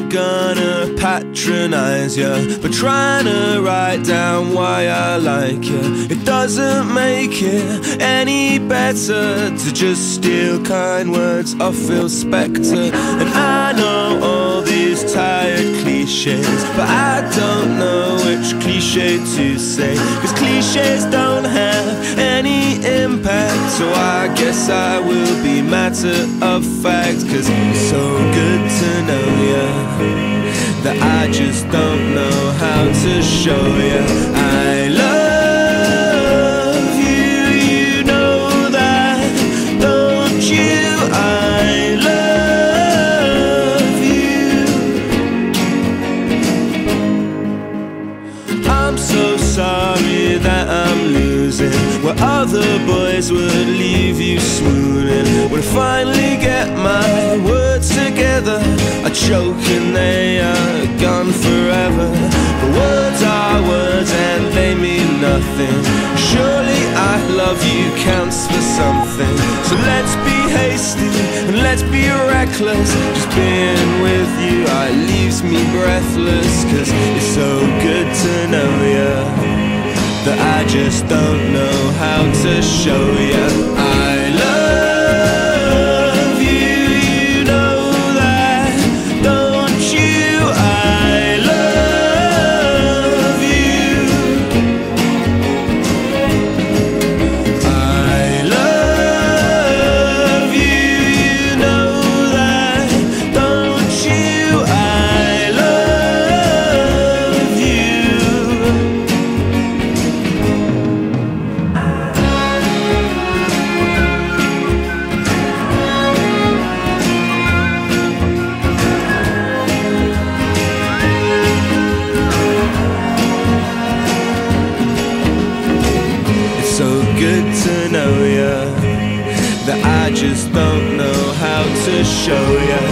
not gonna patronize you, but trying to write down why I like you. It doesn't make it any better to just steal kind words off Phil Spector. And I know all these tired cliches, but I don't know which cliche to say, 'cause cliches don't have any impact. So I guess I will be matter of fact, 'cause it's so good to know you that I just don't know how to show you I love you. You know that, don't you? I love you. I'm so sorry that I'm losing where other boys would leave you swooning. When I finally get my words together, I choke and they are gone forever. But words are words and they mean nothing. Surely I love you counts for something. So let's be hasty and let's be reckless. Just being with you, it leaves me breathless, 'cause it's so good to know you that I just don't know how to show you I love you. You know that, don't you? I love you. I love you. You know that, don't you? I love you. So good to know you that I just don't know how to show you